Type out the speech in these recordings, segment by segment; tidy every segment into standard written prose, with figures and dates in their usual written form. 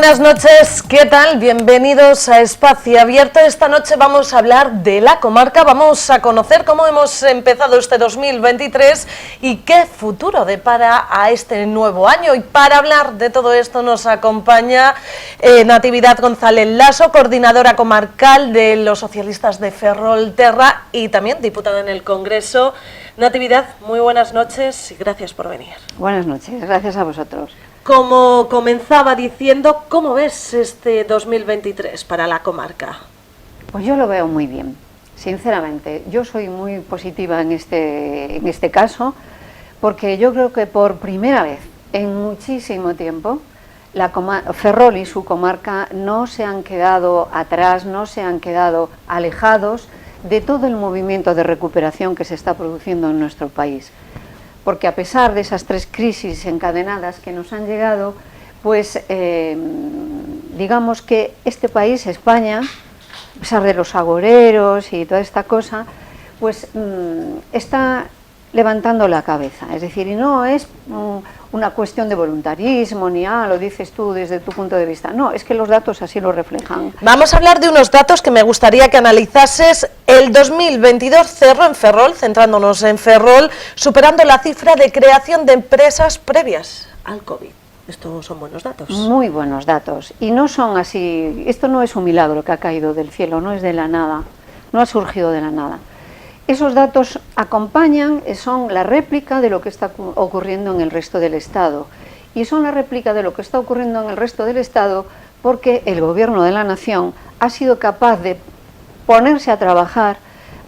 buenas noches, ¿qué tal? Bienvenidos a Espacio Abierto. Esta noche vamos a hablar de la comarca, vamos a conocer cómo hemos empezado este 2023 y qué futuro depara a este nuevo año. Y para hablar de todo esto nos acompaña Natividad González Laso, coordinadora comarcal de los socialistas de Ferrolterra y también diputada en el Congreso. Natividad, muy buenas noches y gracias por venir. Buenas noches, gracias a vosotros. Como comenzaba diciendo, ¿cómo ves este 2023 para la comarca? Pues yo lo veo muy bien, sinceramente. Yo soy muy positiva en este caso, porque yo creo que por primera vez en muchísimo tiempo, Ferrol y su comarca no se han quedado atrás, no se han quedado alejados de todo el movimiento de recuperación que se está produciendo en nuestro país. Porque a pesar de esas tres crisis encadenadas que nos han llegado, pues digamos que este país, España, a pesar de los agoreros y toda esta cosa, pues está levantando la cabeza. Es decir, y no es una cuestión de voluntarismo, ni lo dices tú desde tu punto de vista. No, es que los datos así lo reflejan. Vamos a hablar de unos datos que me gustaría que analizases. El 2022 cerró en Ferrol, centrándonos en Ferrol, superando la cifra de creación de empresas previas al COVID. Estos son buenos datos. Muy buenos datos. Y no son así, esto no es un milagro que ha caído del cielo, no es de la nada, no ha surgido de la nada. Esos datos acompañan, son la réplica de lo que está ocurriendo en el resto del Estado. Y son la réplica de lo que está ocurriendo en el resto del Estado porque el Gobierno de la Nación ha sido capaz de ponerse a trabajar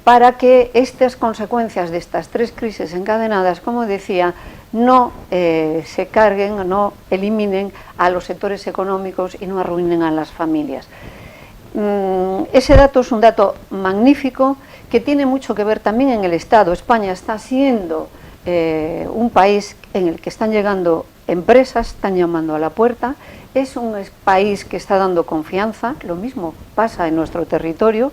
para que estas consecuencias de estas tres crisis encadenadas, como decía, no se carguen, no eliminen a los sectores económicos y no arruinen a las familias. Ese dato es un dato magnífico que tiene mucho que ver también en el Estado. España está siendo un país en el que están llegando empresas, están llamando a la puerta, es un país que está dando confianza, lo mismo pasa en nuestro territorio,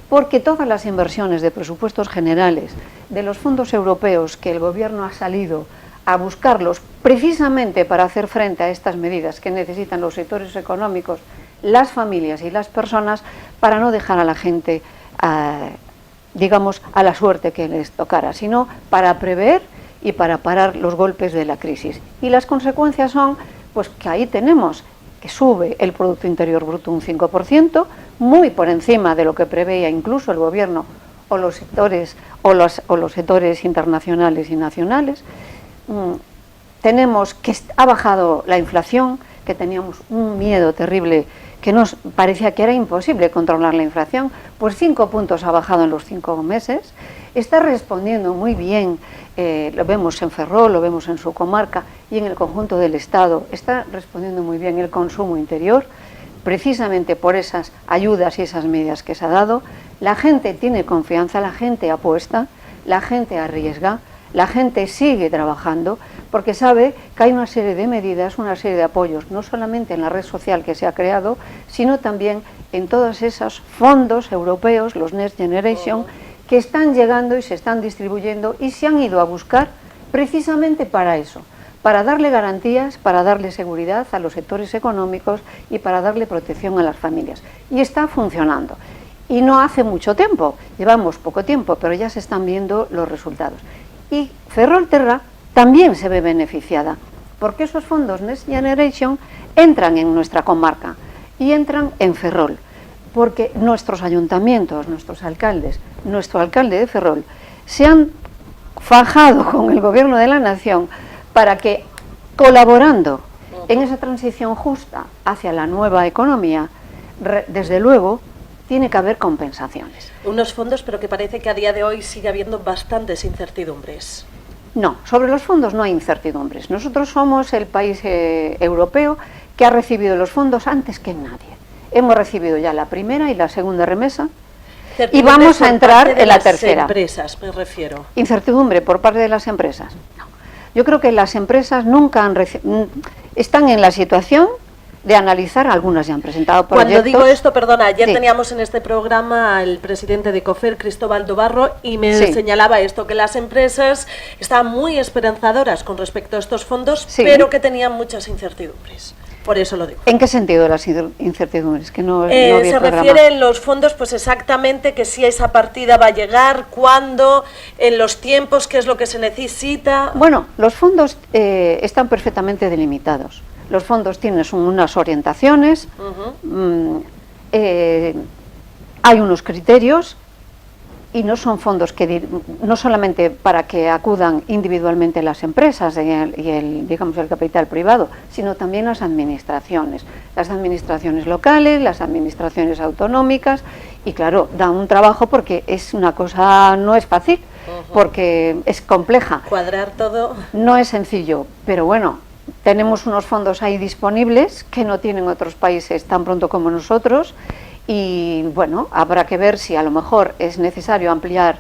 porque todas las inversiones de presupuestos generales, de los fondos europeos que el Gobierno ha salido a buscarlos precisamente para hacer frente a estas medidas que necesitan los sectores económicos, las familias y las personas, para no dejar a la gente digamos, a la suerte que les tocara, sino para prever y para parar los golpes de la crisis. Y las consecuencias son, pues que ahí tenemos que sube el Producto Interior Bruto un 5%, muy por encima de lo que preveía incluso el Gobierno o los sectores, o los sectores internacionales y nacionales. Tenemos que ha bajado la inflación, que teníamos un miedo terrible, que nos parecía que era imposible controlar la inflación, pues 5 puntos ha bajado en los 5 meses, está respondiendo muy bien, lo vemos en Ferrol, lo vemos en su comarca y en el conjunto del Estado, está respondiendo muy bien el consumo interior, precisamente por esas ayudas y esas medidas que se ha dado. La gente tiene confianza, la gente apuesta, la gente arriesga, la gente sigue trabajando porque sabe que hay una serie de medidas, una serie de apoyos, no solamente en la red social que se ha creado, sino también en todos esos fondos europeos, los Next Generation, que están llegando y se están distribuyendo y se han ido a buscar precisamente para eso, para darle garantías, para darle seguridad a los sectores económicos y para darle protección a las familias. Y está funcionando. Y no hace mucho tiempo, llevamos poco tiempo, pero ya se están viendo los resultados. Y Ferrolterra también se ve beneficiada, porque esos fondos Next Generation entran en nuestra comarca y entran en Ferrol, porque nuestros ayuntamientos, nuestros alcaldes, nuestro alcalde de Ferrol, se han fajado con el Gobierno de la Nación para que, colaborando en esa transición justa hacia la nueva economía, desde luego, tiene que haber compensaciones. Unos fondos, pero que parece que a día de hoy sigue habiendo bastantes incertidumbres. No, sobre los fondos no hay incertidumbres. Nosotros somos el país europeo que ha recibido los fondos antes que nadie. Hemos recibido ya la primera y la segunda remesa y vamos a entrar en la tercera. Empresas, me refiero. Incertidumbre por parte de las empresas. No. Yo creo que las empresas nunca están en la situación de analizar, algunas ya han presentado proyectos. Cuando digo esto, perdona, ayer sí, teníamos en este programa al presidente de COFER, Cristóbal Dobarro, y me sí, señalaba esto, que las empresas estaban muy esperanzadoras con respecto a estos fondos, sí, pero que tenían muchas incertidumbres. Por eso lo digo. ¿En qué sentido las incertidumbres? Que no vi se el programa. refiere en los fondos, pues exactamente que si esa partida va a llegar, cuándo, en los tiempos, qué es lo que se necesita. Bueno, los fondos están perfectamente delimitados. Los fondos tienen unas orientaciones, hay unos criterios y no son fondos que no solamente para que acudan individualmente las empresas y el capital privado, sino también las administraciones locales, las administraciones autonómicas, y claro, da un trabajo porque es una cosa, no es fácil, porque es compleja. Cuadrar todo. No es sencillo, pero bueno, tenemos unos fondos ahí disponibles que no tienen otros países tan pronto como nosotros. Y bueno, habrá que ver si a lo mejor es necesario ampliar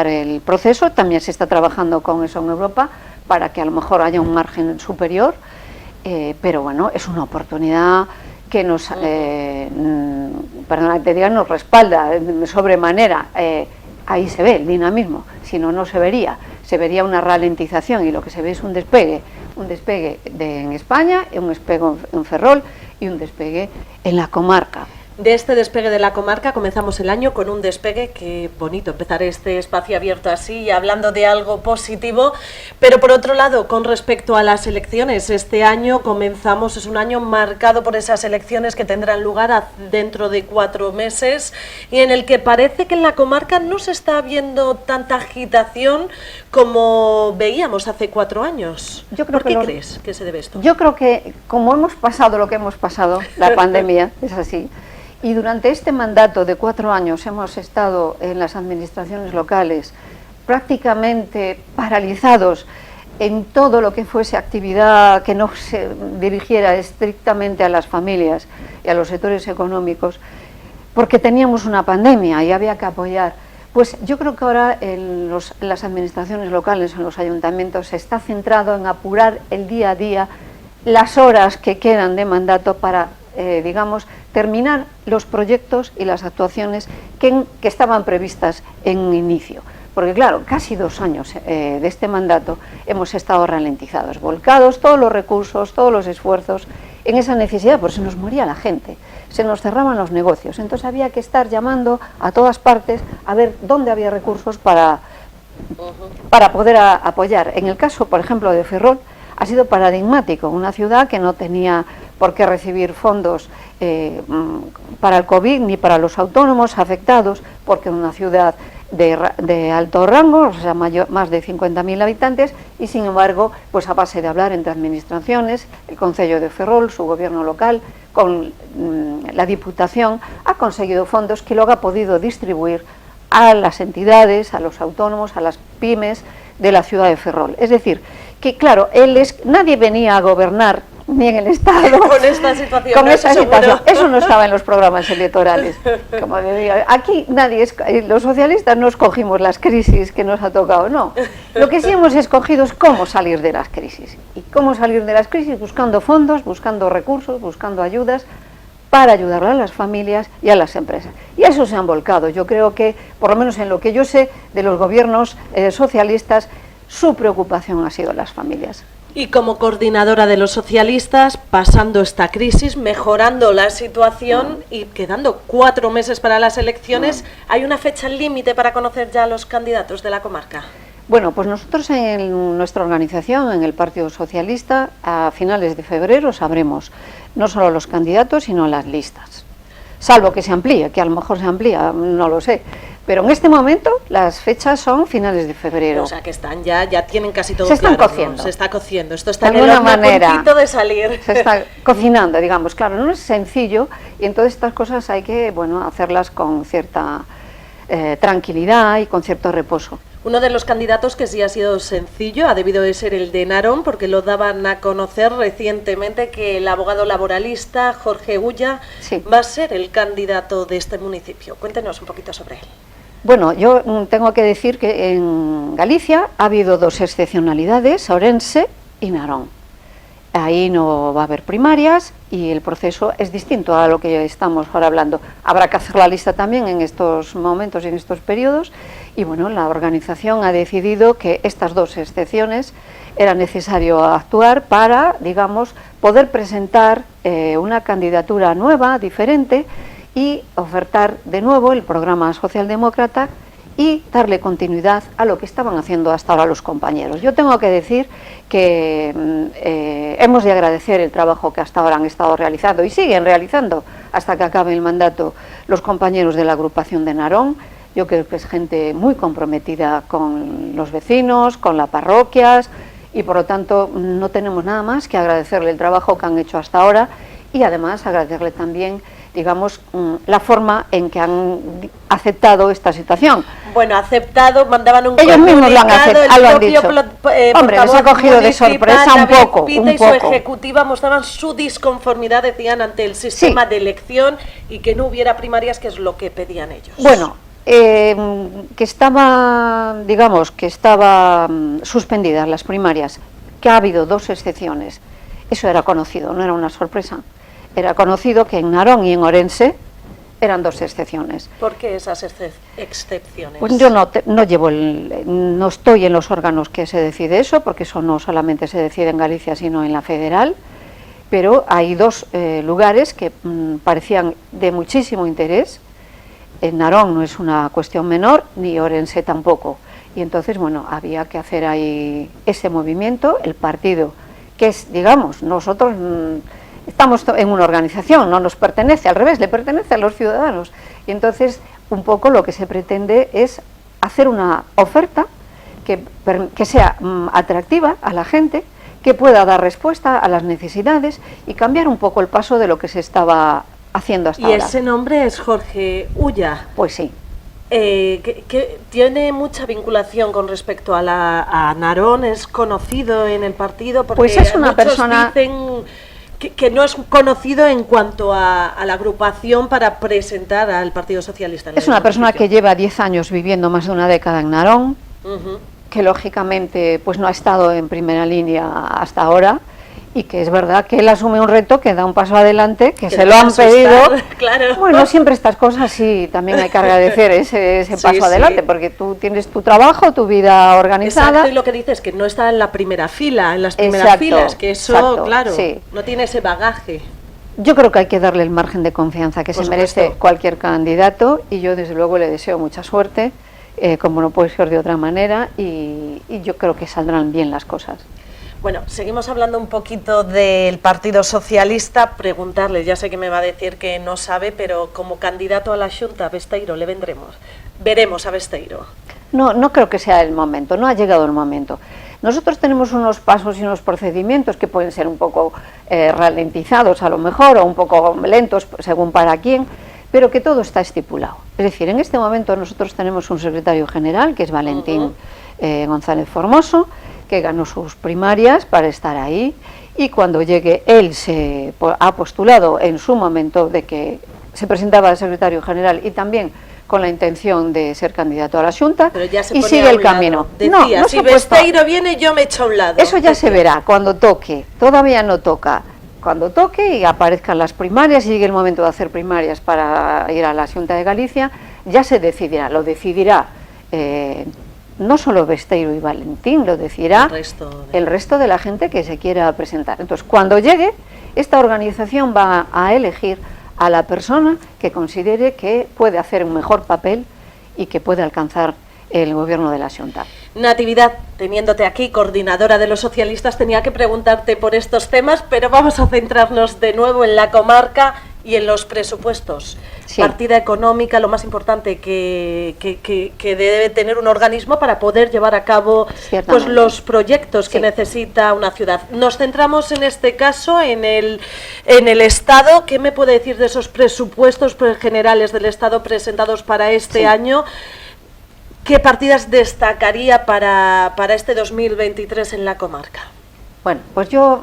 el proceso. También se está trabajando con eso en Europa para que a lo mejor haya un margen superior, pero bueno, es una oportunidad que nos, perdona que te diga, nos respalda de sobremanera. Ahí se ve el dinamismo, si no, no se vería una ralentización, y lo que se ve es un despegue en España, un despegue en Ferrol y un despegue en la comarca. De este despegue de la comarca comenzamos el año con un despegue, que bonito empezar este espacio abierto así, hablando de algo positivo, pero por otro lado, con respecto a las elecciones, este año comenzamos, es un año marcado por esas elecciones que tendrán lugar dentro de 4 meses, y en el que parece que en la comarca no se está viendo tanta agitación como veíamos hace 4 años. ¿Por qué crees que se debe esto? Yo creo que como hemos pasado lo que hemos pasado, la pandemia, es así. Y durante este mandato de 4 años hemos estado en las administraciones locales prácticamente paralizados en todo lo que fuese actividad que no se dirigiera estrictamente a las familias y a los sectores económicos, porque teníamos una pandemia y había que apoyar. Pues yo creo que ahora en las administraciones locales, en los ayuntamientos, se está centrado en apurar el día a día, las horas que quedan de mandato para terminar los proyectos y las actuaciones que estaban previstas en inicio. Porque claro, casi 2 años de este mandato hemos estado ralentizados, volcados todos los recursos, todos los esfuerzos en esa necesidad, porque se nos moría la gente, se nos cerraban los negocios, entonces había que estar llamando a todas partes a ver dónde había recursos para poder apoyar. En el caso, por ejemplo, de Ferrol, ha sido paradigmático, una ciudad que no tenía por qué recibir fondos para el COVID ni para los autónomos afectados, porque es una ciudad de alto rango, o sea, más de 50.000 habitantes, y sin embargo, pues a base de hablar entre administraciones, el Concello de Ferrol, su gobierno local, con la Diputación, ha conseguido fondos que luego ha podido distribuir a las entidades, a los autónomos, a las pymes de la ciudad de Ferrol. Es decir, que claro, nadie venía a gobernar ni en el Estado con esta situación. Con esa situación. Eso no estaba en los programas electorales. Como digo, aquí los socialistas no escogimos las crisis que nos ha tocado, no. Lo que sí hemos escogido es cómo salir de las crisis. Y cómo salir de las crisis buscando fondos, buscando recursos, buscando ayudas para ayudar a las familias y a las empresas. Y a eso se han volcado. Yo creo que, por lo menos en lo que yo sé de los gobiernos socialistas, su preocupación ha sido las familias. Y como coordinadora de los socialistas, pasando esta crisis, mejorando la situación y quedando 4 meses para las elecciones, ¿hay una fecha límite para conocer ya a los candidatos de la comarca? Bueno, pues nosotros en nuestra organización, en el Partido Socialista, a finales de febrero sabremos no solo los candidatos, sino las listas. Salvo que se amplíe, que a lo mejor se amplía, no lo sé. Pero en este momento las fechas son finales de febrero. O sea que están ya tienen casi todo claro. Se están cociendo. ¿no? Se está cociendo. Esto está en el horno a puntito de salir. Se está cocinando, digamos. Claro, no es sencillo y entonces estas cosas hay que, hacerlas con cierta tranquilidad y con cierto reposo. Uno de los candidatos que sí ha sido sencillo ha debido de ser el de Narón, porque lo daban a conocer recientemente que el abogado laboralista Jorge Ulla va a ser el candidato de este municipio. Cuéntenos un poquito sobre él. Bueno, yo tengo que decir que en Galicia ha habido 2 excepcionalidades, Ourense y Narón. ahí no va a haber primarias y el proceso es distinto a lo que estamos ahora hablando. Habrá que hacer la lista también en estos momentos, en estos periodos, y bueno, la organización ha decidido que estas dos excepciones era necesario actuar para, digamos, poder presentar una candidatura nueva, diferente, y ofertar de nuevo el programa socialdemócrata y darle continuidad a lo que estaban haciendo hasta ahora los compañeros. Yo tengo que decir que hemos de agradecer el trabajo que hasta ahora han estado realizando y siguen realizando hasta que acabe el mandato los compañeros de la agrupación de Narón. Yo creo que es gente muy comprometida con los vecinos, con las parroquias, y por lo tanto no tenemos nada más que agradecerle el trabajo que han hecho hasta ahora y además agradecerle también, digamos, la forma en que han aceptado esta situación. Bueno, aceptado, mandaban un ellos comunicado, mismos lo han aceptado, lo han dicho. Hombre, les ha cogido de sorpresa un poco. Y su ejecutiva mostraban su disconformidad, decían, ante el sistema de elección y que no hubiera primarias, que es lo que pedían ellos. Bueno, que estaba, digamos, que estaban suspendidas las primarias, que ha habido dos excepciones. Eso era conocido, no era una sorpresa. Era conocido que en Narón y en Orense eran dos excepciones. ¿Por qué esas excepciones? Pues yo no estoy en los órganos que se decide eso, porque eso no solamente se decide en Galicia, sino en la federal, pero hay dos lugares que parecían de muchísimo interés. En Narón no es una cuestión menor, ni Orense tampoco. Y entonces, bueno, había que hacer ahí ese movimiento, el partido, que es, digamos, nosotros estamos en una organización, no nos pertenece, al revés, le pertenece a los ciudadanos. Y entonces, un poco lo que se pretende es hacer una oferta que sea atractiva a la gente, que pueda dar respuesta a las necesidades y cambiar un poco el paso de lo que se estaba haciendo hasta ahora. ¿Y ese nombre es Jorge Ulla? Pues sí. Que tiene mucha vinculación con respecto a Narón, es conocido en el partido, porque pues es una persona dicen que no es conocido en cuanto a la agrupación para presentar al Partido Socialista. Es una persona que lleva 10 años viviendo, más de una década en Narón, que lógicamente pues no ha estado en primera línea hasta ahora, y que es verdad que él asume un reto, que da un paso adelante, que se lo han pedido. Claro. Bueno, siempre estas cosas sí, también hay que agradecer ese paso adelante, porque tú tienes tu trabajo, tu vida organizada. Exacto, y lo que dices, que no está en la primera fila, en las primeras filas, que eso, claro, no tiene ese bagaje. Yo creo que hay que darle el margen de confianza que se merece cualquier candidato, y yo desde luego le deseo mucha suerte, como no puede ser de otra manera, y yo creo que saldrán bien las cosas. Bueno, seguimos hablando un poquito del Partido Socialista. Preguntarle, ya sé que me va a decir que no sabe, pero como candidato a la Xunta, Besteiro, le veremos a Besteiro. No creo que sea el momento, no ha llegado el momento. Nosotros tenemos unos pasos y unos procedimientos que pueden ser un poco ralentizados a lo mejor, o un poco lentos según para quién, pero que todo está estipulado. Es decir, en este momento nosotros tenemos un secretario general, que es Valentín González Formoso, que ganó sus primarias para estar ahí, y cuando llegue él se ha postulado en su momento de que se presentaba al secretario general y también con la intención de ser candidato a la Xunta, y sigue el camino. Decía, no si Besteiro viene, yo me echo a un lado. Eso ya se verá cuando toque, todavía no toca. Cuando toque y aparezcan las primarias y llegue el momento de hacer primarias para ir a la Xunta de Galicia, ya se decidirá, lo decidirá no solo Besteiro y Valentín, lo decidirá el resto de la gente que se quiera presentar. Entonces, cuando llegue, esta organización va a elegir a la persona que considere que puede hacer un mejor papel y que puede alcanzar el gobierno de la Xunta. Natividad, teniéndote aquí, coordinadora de los socialistas, tenía que preguntarte por estos temas, pero vamos a centrarnos de nuevo en la comarca y en los presupuestos. Sí. Partida económica, lo más importante que debe tener un organismo para poder llevar a cabo pues, los proyectos que necesita una ciudad. Nos centramos en este caso en el Estado. ¿Qué me puede decir de esos presupuestos generales del Estado presentados para este año? ¿Qué partidas destacaría para este 2023 en la comarca? Bueno, pues yo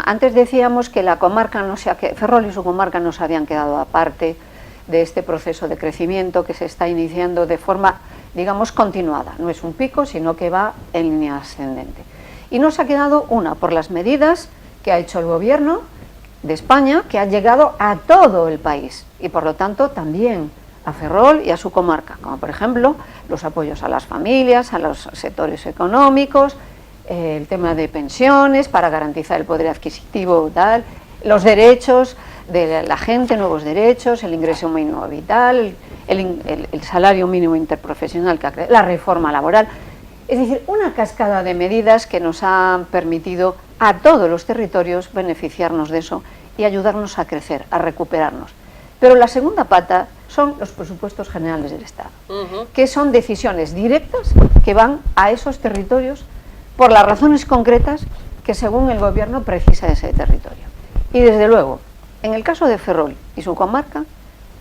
antes decíamos que la comarca que Ferrol y su comarca no se habían quedado aparte de este proceso de crecimiento que se está iniciando de forma, digamos, continuada. No es un pico, sino que va en línea ascendente. Y nos ha quedado por las medidas que ha hecho el gobierno de España, que ha llegado a todo el país y por lo tanto también a Ferrol y a su comarca, como por ejemplo los apoyos a las familias, a los sectores económicos, el tema de pensiones para garantizar el poder adquisitivo, tal, los derechos de la gente, nuevos derechos, el ingreso mínimo vital, el salario mínimo interprofesional, la reforma laboral. Es decir, una cascada de medidas que nos han permitido a todos los territorios beneficiarnos de eso y ayudarnos a crecer, a recuperarnos. Pero la segunda pata son los presupuestos generales del Estado, que son decisiones directas que van a esos territorios por las razones concretas que según el gobierno precisa ese territorio. Y desde luego, en el caso de Ferrol y su comarca,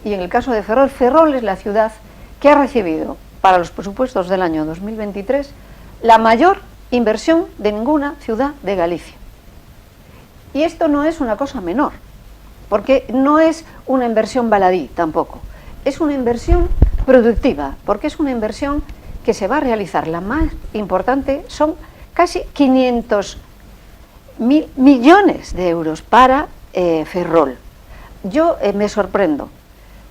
y en el caso de Ferrol, Ferrol es la ciudad que ha recibido para los presupuestos del año 2023 la mayor inversión de ninguna ciudad de Galicia. Y esto no es una cosa menor, porque no es una inversión baladí tampoco, es una inversión productiva, porque es una inversión que se va a realizar, la más importante, son casi 500.000 millones de euros para Ferrol. Yo me sorprendo,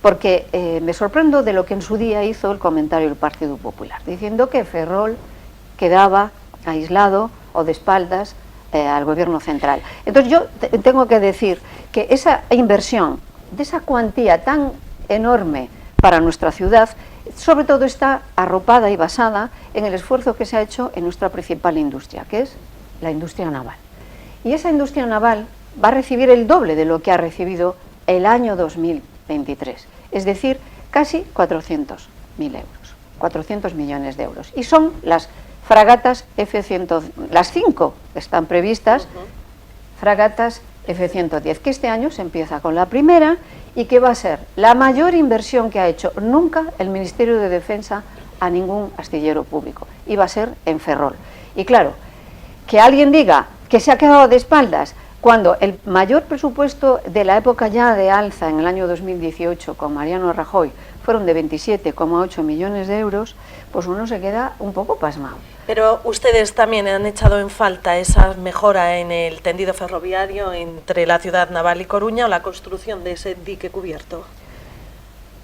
porque me sorprendo de lo que en su día hizo el comentario del Partido Popular, diciendo que Ferrol quedaba aislado o de espaldas al gobierno central. Entonces yo tengo que decir que esa inversión, de esa cuantía tan enorme para nuestra ciudad, sobre todo está arropada y basada en el esfuerzo que se ha hecho en nuestra principal industria, que es la industria naval. Y esa industria naval va a recibir el doble de lo que ha recibido el año 2023, es decir, casi 400.000 euros, 400 millones de euros. Y son las fragatas F-100, las 5 que están previstas, fragatas F-110, que este año se empieza con la primera y que va a ser la mayor inversión que ha hecho nunca el Ministerio de Defensa a ningún astillero público, y va a ser en Ferrol. Y claro, que alguien diga que se ha quedado de espaldas cuando el mayor presupuesto de la época ya de alza en el año 2018 con Mariano Rajoy fueron de 27,8 millones de euros, pues uno se queda un poco pasmado. Pero ustedes también han echado en falta esa mejora en el tendido ferroviario entre la ciudad naval y Coruña o la construcción de ese dique cubierto.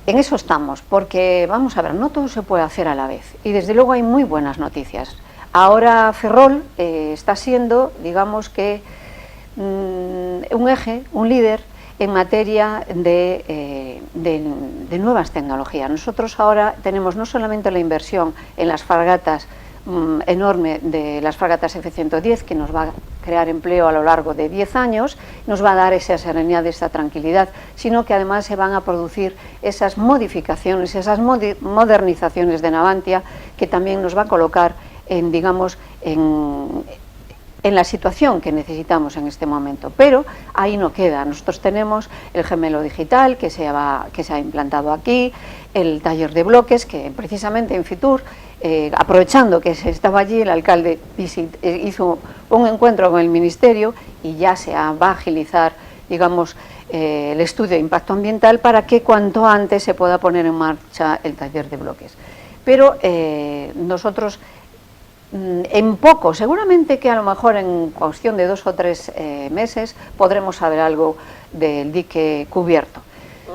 En eso estamos, porque vamos a ver, no todo se puede hacer a la vez y desde luego hay muy buenas noticias. Ahora Ferrol está siendo, digamos que, un eje, un líder en materia de nuevas tecnologías. Nosotros ahora tenemos no solamente la inversión en las fragatas enorme de las fragatas F-110, que nos va a crear empleo a lo largo de 10 años, nos va a dar esa serenidad, esa tranquilidad, sino que además se van a producir esas modificaciones, esas modernizaciones de Navantia, que también nos va a colocar en, digamos, en la situación que necesitamos en este momento. Pero ahí no queda. Nosotros tenemos el gemelo digital que se ha implantado aquí, el taller de bloques que precisamente en Fitur, aprovechando que se estaba allí, el alcalde hizo un encuentro con el Ministerio y ya va a agilizar, digamos, el estudio de impacto ambiental para que cuanto antes se pueda poner en marcha el taller de bloques. Pero nosotros en poco, seguramente que a lo mejor en cuestión de 2 o 3 meses podremos saber algo del dique cubierto.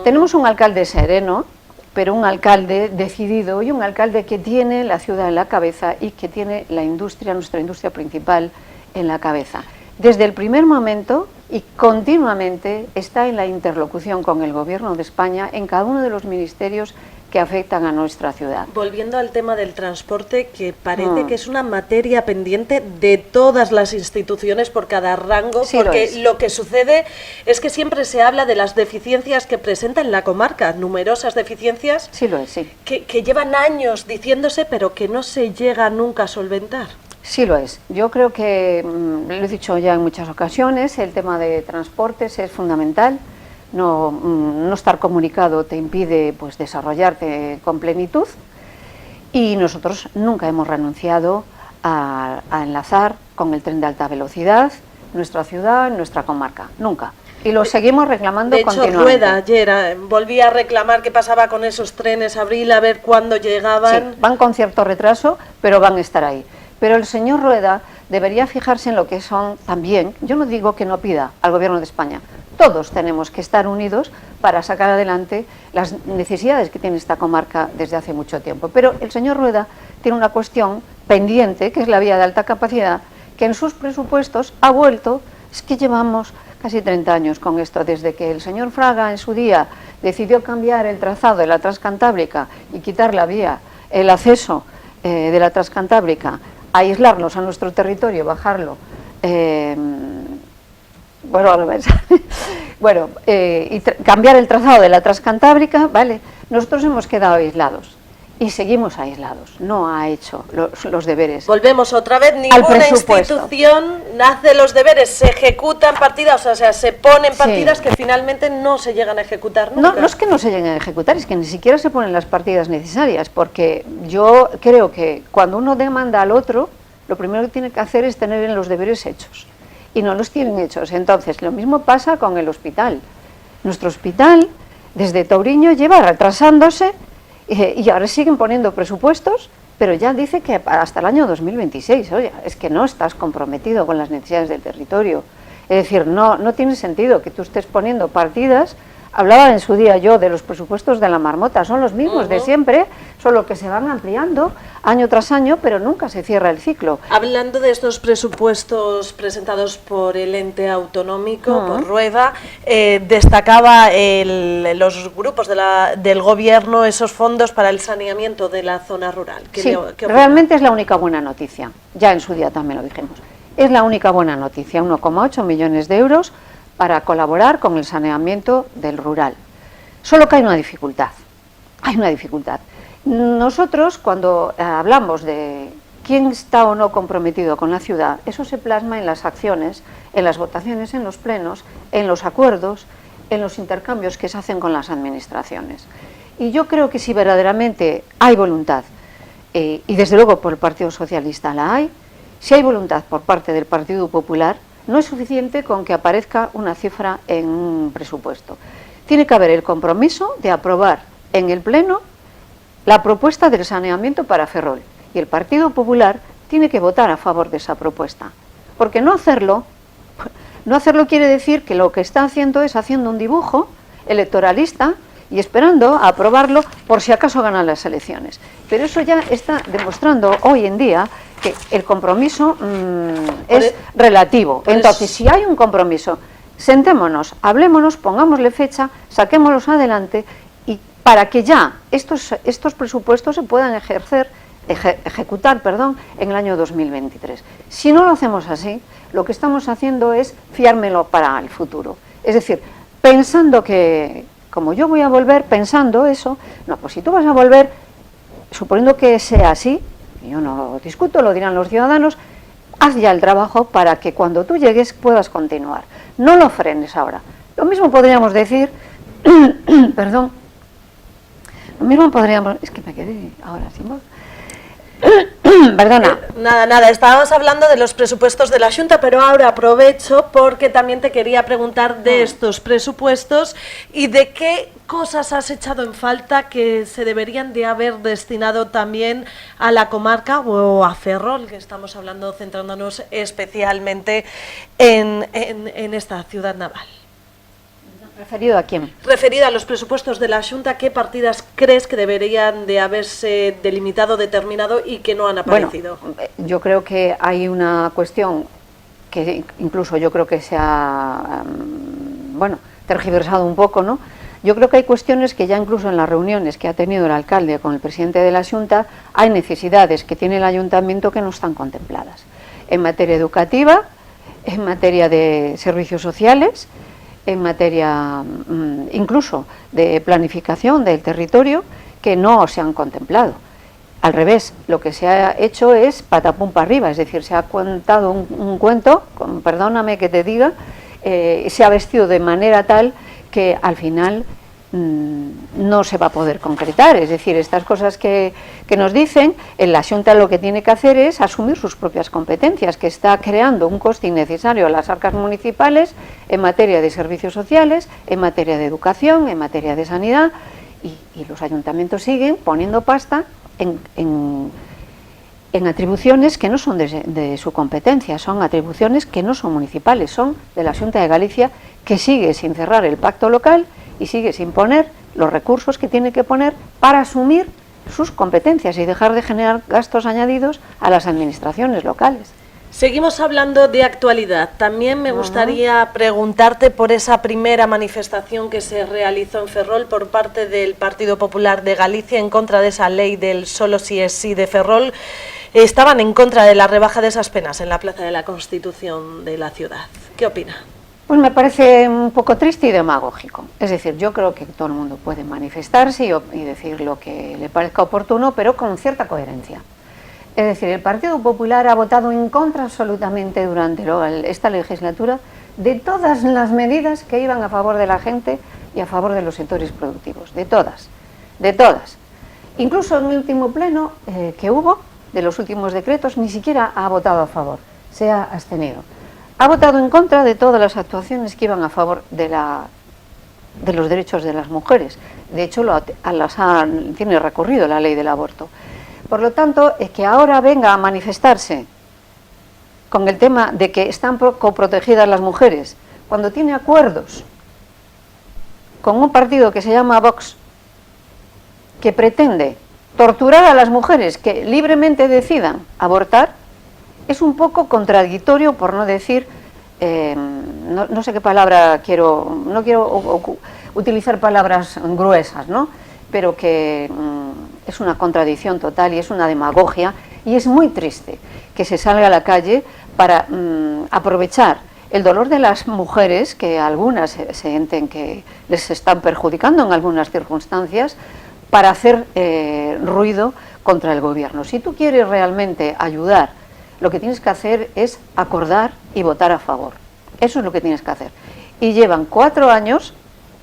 Tenemos un alcalde sereno, pero un alcalde decidido y un alcalde que tiene la ciudad en la cabeza y que tiene la industria, nuestra industria principal, en la cabeza. Desde el primer momento y continuamente está en la interlocución con el Gobierno de España en cada uno de los ministerios que afectan a nuestra ciudad. Volviendo al tema del transporte, que parece que es una materia pendiente de todas las instituciones por cada rango, sí, porque lo que sucede es que siempre se habla de las deficiencias que presenta en la comarca, numerosas deficiencias, sí lo es, sí, que llevan años diciéndose, pero que no se llega nunca a solventar. Sí lo es. Yo creo que, lo he dicho ya en muchas ocasiones, el tema de transportes es fundamental. No estar comunicado te impide, pues, desarrollarte con plenitud, y nosotros nunca hemos renunciado a enlazar con el tren de alta velocidad nuestra ciudad, nuestra comarca, nunca. Y lo seguimos reclamando continuamente. De hecho, Rueda ayer volvía a reclamar qué pasaba con esos trenes, Abril, a ver cuándo llegaban. Sí, van con cierto retraso, pero van a estar ahí. Pero el señor Rueda debería fijarse en lo que son también, yo no digo que no pida al Gobierno de España, todos tenemos que estar unidos para sacar adelante las necesidades que tiene esta comarca desde hace mucho tiempo. Pero el señor Rueda tiene una cuestión pendiente, que es la vía de alta capacidad, que en sus presupuestos ha vuelto, es que llevamos casi 30 años con esto, desde que el señor Fraga en su día decidió cambiar el trazado de la Transcantábrica y quitar la vía, el acceso de la Transcantábrica, aislarnos a nuestro territorio, bajarlo, bueno, al revés, bueno, y cambiar el trazado de la Transcantábrica, ¿vale? Nosotros hemos quedado aislados. Y seguimos aislados, no ha hecho los deberes. Volvemos otra vez, ninguna institución hace los deberes, se ejecutan partidas, o sea, se ponen partidas que finalmente no se llegan a ejecutar nunca. No es que no se lleguen a ejecutar, es que ni siquiera se ponen las partidas necesarias, porque yo creo que cuando uno demanda al otro, lo primero que tiene que hacer es tener los deberes hechos, y no los tienen hechos. Entonces, lo mismo pasa con el hospital. Nuestro hospital, desde Touriño, lleva retrasándose, y ahora siguen poniendo presupuestos, pero ya dice que hasta el año 2026, oye, es que no estás comprometido con las necesidades del territorio. Es decir, no tiene sentido que tú estés poniendo partidas. Hablaba en su día yo de los presupuestos de la marmota, son los mismos de siempre, solo que se van ampliando año tras año, pero nunca se cierra el ciclo. Hablando de estos presupuestos presentados por el ente autonómico, por Rueda, destacaba los grupos del gobierno esos fondos para el saneamiento de la zona rural. Sí, realmente es la única buena noticia, ya en su día también lo dijimos, es la única buena noticia, 1,8 millones de euros para colaborar con el saneamiento del rural. Solo que hay una dificultad, Nosotros, cuando hablamos de quién está o no comprometido con la ciudad, eso se plasma en las acciones, en las votaciones, en los plenos, en los acuerdos, en los intercambios que se hacen con las administraciones. Y yo creo que si verdaderamente hay voluntad, y desde luego por el Partido Socialista la hay, si hay voluntad por parte del Partido Popular, no es suficiente con que aparezca una cifra en un presupuesto. Tiene que haber el compromiso de aprobar en el Pleno la propuesta del saneamiento para Ferrol. Y el Partido Popular tiene que votar a favor de esa propuesta. Porque no hacerlo quiere decir que lo que está haciendo es haciendo un dibujo electoralista y esperando a aprobarlo por si acaso ganan las elecciones. Pero eso ya está demostrando hoy en día que el compromiso es relativo. Entonces, si hay un compromiso, sentémonos, hablémonos, pongámosle fecha, saquémoslos adelante, y para que ya estos presupuestos se puedan ejecutar en el año 2023. Si no lo hacemos así, lo que estamos haciendo es fiármelo para el futuro. Es decir, pensando que, como yo voy a volver, pensando eso, no, pues si tú vas a volver, suponiendo que sea así, yo no lo discuto, lo dirán los ciudadanos, haz ya el trabajo para que cuando tú llegues puedas continuar. No lo frenes ahora. Lo mismo podríamos decir, perdón, lo mismo podríamos, es que me quedé ahora sin voz. Perdona. Nada, estábamos hablando de los presupuestos de la Xunta, pero ahora aprovecho porque también te quería preguntar de estos presupuestos y de qué cosas has echado en falta que se deberían de haber destinado también a la comarca o a Ferrol, que estamos hablando, centrándonos especialmente en esta ciudad naval. ¿Referido a quién? Referido a los presupuestos de la Xunta, ¿qué partidas crees que deberían de haberse delimitado, determinado y que no han aparecido? Bueno, yo creo que hay una cuestión que incluso yo creo que se ha tergiversado un poco, ¿no? Yo creo que hay cuestiones que ya incluso en las reuniones que ha tenido el alcalde con el presidente de la Xunta, hay necesidades que tiene el ayuntamiento que no están contempladas. En materia educativa, en materia de servicios sociales, en materia incluso de planificación del territorio, que no se han contemplado. Al revés, lo que se ha hecho es patapum para arriba, es decir, se ha contado un cuento, perdóname que te diga, se ha vestido de manera tal que al final no se va a poder concretar. Es decir, estas cosas que nos dicen, la Xunta lo que tiene que hacer es asumir sus propias competencias, que está creando un coste innecesario a las arcas municipales en materia de servicios sociales, en materia de educación, en materia de sanidad, y los ayuntamientos siguen poniendo pasta en en atribuciones que no son de su competencia, son atribuciones que no son municipales, son de la Xunta de Galicia, que sigue sin cerrar el pacto local y sigue sin poner los recursos que tiene que poner para asumir sus competencias y dejar de generar gastos añadidos a las administraciones locales. Seguimos hablando de actualidad. También me gustaría preguntarte por esa primera manifestación que se realizó en Ferrol por parte del Partido Popular de Galicia en contra de esa ley del solo sí es sí de Ferrol. Estaban en contra de la rebaja de esas penas en la Plaza de la Constitución de la ciudad. ¿Qué opina? Pues me parece un poco triste y demagógico. Es decir, yo creo que todo el mundo puede manifestarse y decir lo que le parezca oportuno, pero con cierta coherencia. Es decir, el Partido Popular ha votado en contra absolutamente durante esta legislatura de todas las medidas que iban a favor de la gente y a favor de los sectores productivos. De todas. Incluso en el último pleno que hubo, de los últimos decretos, ni siquiera ha votado a favor, se ha abstenido. Ha votado en contra de todas las actuaciones que iban a favor de los derechos de las mujeres. De hecho, tiene recorrido la ley del aborto. Por lo tanto, es que ahora venga a manifestarse con el tema de que están poco protegidas las mujeres, cuando tiene acuerdos con un partido que se llama Vox, que pretende torturar a las mujeres que libremente decidan abortar, es un poco contradictorio, por no decir, no sé qué palabra no quiero utilizar palabras gruesas, ¿no? Pero que es una contradicción total y es una demagogia, y es muy triste que se salga a la calle para aprovechar el dolor de las mujeres, que algunas se sienten que les están perjudicando en algunas circunstancias, para hacer ruido contra el gobierno. Si tú quieres realmente ayudar, lo que tienes que hacer es acordar y votar a favor. Eso es lo que tienes que hacer. Y llevan 4 años,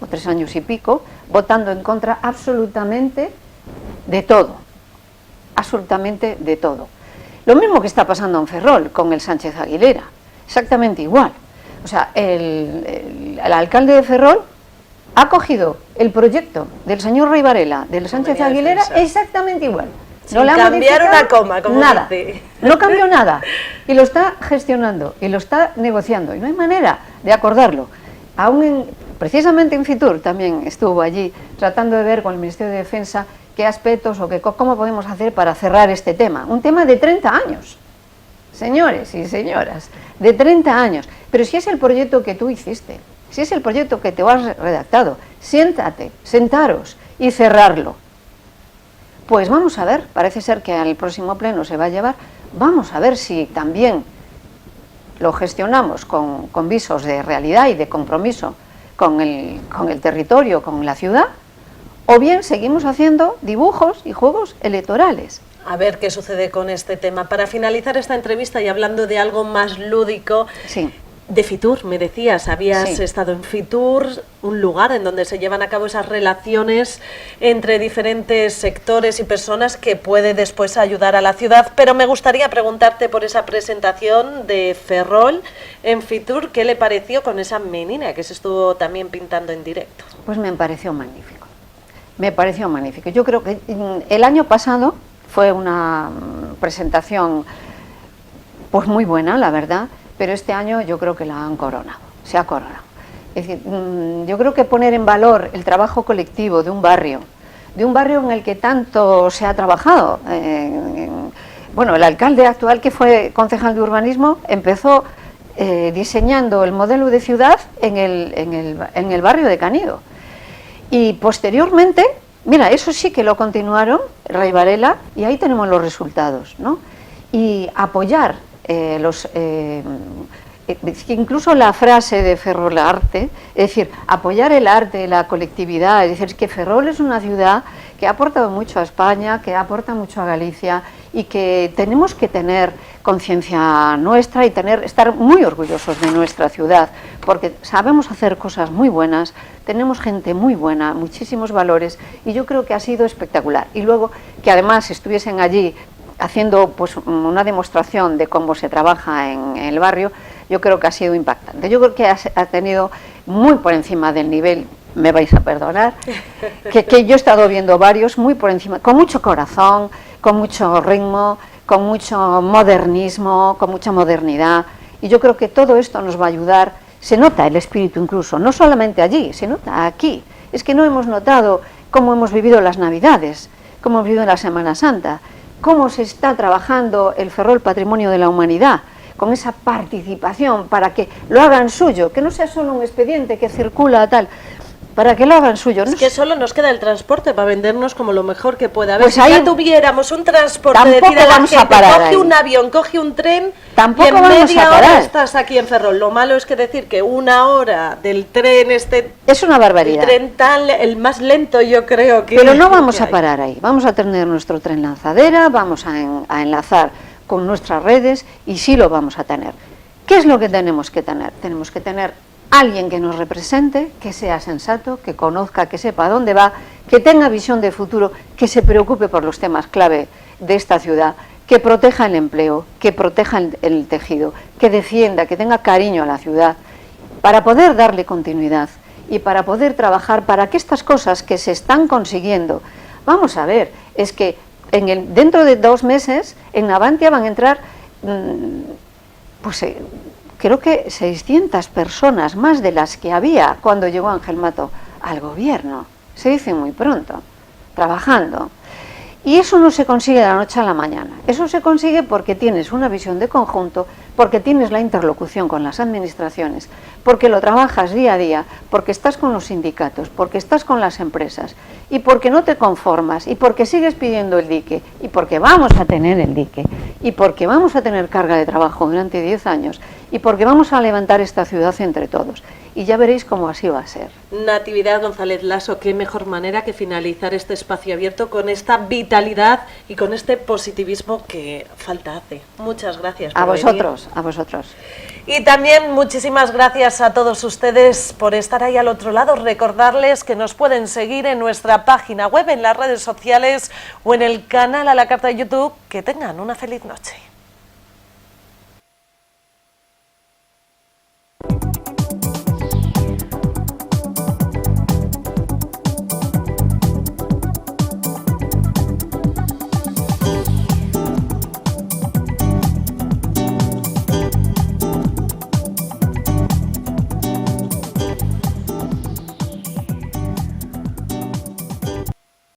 o 3 años y pico, votando en contra absolutamente de todo. Absolutamente de todo. Lo mismo que está pasando en Ferrol con el Sánchez Aguilera. Exactamente igual. O sea, el alcalde de Ferrol ha cogido el proyecto del señor Rey Varela, del Sánchez Aguilera, exactamente igual. Sin cambiar una coma, como nada, dice. No cambió nada. Y lo está gestionando y lo está negociando. Y no hay manera de acordarlo. Precisamente en Fitur también estuvo allí tratando de ver con el Ministerio de Defensa qué aspectos o cómo podemos hacer para cerrar este tema. Un tema de 30 años. Señores y señoras, de 30 años. Pero si es el proyecto que tú hiciste, si es el proyecto que te has redactado, sentaros y cerrarlo. Pues vamos a ver, parece ser que al próximo pleno se va a llevar, vamos a ver si también lo gestionamos con visos de realidad y de compromiso con el territorio, con la ciudad, o bien seguimos haciendo dibujos y juegos electorales. A ver qué sucede con este tema. Para finalizar esta entrevista y hablando de algo más lúdico, sí. De Fitur, me decías, habías estado en Fitur, un lugar en donde se llevan a cabo esas relaciones entre diferentes sectores y personas que puede después ayudar a la ciudad, pero me gustaría preguntarte por esa presentación de Ferrol en Fitur, ¿qué le pareció con esa menina que se estuvo también pintando en directo? Pues me pareció magnífico, Yo creo que el año pasado fue una presentación pues muy buena, la verdad, pero este año yo creo que la han coronado, se ha coronado. Es decir, yo creo que poner en valor el trabajo colectivo de un barrio en el que tanto se ha trabajado. Bueno, el alcalde actual, que fue concejal de urbanismo, empezó diseñando el modelo de ciudad en el barrio de Canido. Y posteriormente, mira, eso sí que lo continuaron, Rey Varela, y ahí tenemos los resultados, ¿no? Y apoyar incluso la frase de Ferrol Arte, es decir, apoyar el arte, la colectividad, es decir, que Ferrol es una ciudad que ha aportado mucho a España, que aporta mucho a Galicia y que tenemos que tener conciencia nuestra y estar muy orgullosos de nuestra ciudad, porque sabemos hacer cosas muy buenas, tenemos gente muy buena, muchísimos valores, y yo creo que ha sido espectacular. Y luego que además estuviesen allí haciendo pues una demostración de cómo se trabaja en el barrio, yo creo que ha sido impactante. Yo creo que ha tenido muy por encima del nivel, me vais a perdonar, que yo he estado viendo varios, muy por encima, con mucho corazón, con mucho ritmo, con mucho modernismo, con mucha modernidad, y yo creo que todo esto nos va a ayudar. Se nota el espíritu incluso, no solamente allí, se nota aquí. Es que no hemos notado cómo hemos vivido las Navidades, cómo hemos vivido la Semana Santa, cómo se está trabajando el Ferrol Patrimonio de la Humanidad, con esa participación para que lo hagan suyo, que no sea solo un expediente que circula tal, para que lo hagan suyo. Es que solo nos queda el transporte para vendernos como lo mejor que puede haber. Pues si ahí ya tuviéramos un transporte, tampoco decir a la vamos a gente, parar coge ahí. un avión, coge un tren, Tampoco y en vamos a media parar. hora estás aquí en Ferrol. Lo malo es que decir que una hora del tren, es una barbaridad. el tren tan, el más lento yo creo que... Pero no vamos que a hay. parar ahí, vamos a tener nuestro tren lanzadera, vamos a enlazar con nuestras redes y sí lo vamos a tener. ¿Qué es lo que tenemos que tener? Tenemos que tener alguien que nos represente, que sea sensato, que conozca, que sepa dónde va, que tenga visión de futuro, que se preocupe por los temas clave de esta ciudad, que proteja el empleo, que proteja el tejido, que defienda, que tenga cariño a la ciudad, para poder darle continuidad y para poder trabajar para que estas cosas que se están consiguiendo, vamos a ver, es que dentro de 2 meses en Navantia van a entrar, creo que 600 personas, más de las que había cuando llegó Ángel Mato al gobierno, se dice muy pronto, trabajando. Y eso no se consigue de la noche a la mañana, eso se consigue porque tienes una visión de conjunto, porque tienes la interlocución con las administraciones, porque lo trabajas día a día, porque estás con los sindicatos, porque estás con las empresas, y porque no te conformas, y porque sigues pidiendo el dique, y porque vamos a tener el dique, y porque vamos a tener carga de trabajo durante 10 años, y porque vamos a levantar esta ciudad entre todos. Y ya veréis cómo así va a ser. Natividad González Laso, qué mejor manera que finalizar este espacio abierto con esta vitalidad y con este positivismo que falta hace. Muchas gracias por vosotros, venir. A vosotros. Y también muchísimas gracias a todos ustedes por estar ahí al otro lado. Recordarles que nos pueden seguir en nuestra página web, en las redes sociales o en el canal a la carta de YouTube. Que tengan una feliz noche.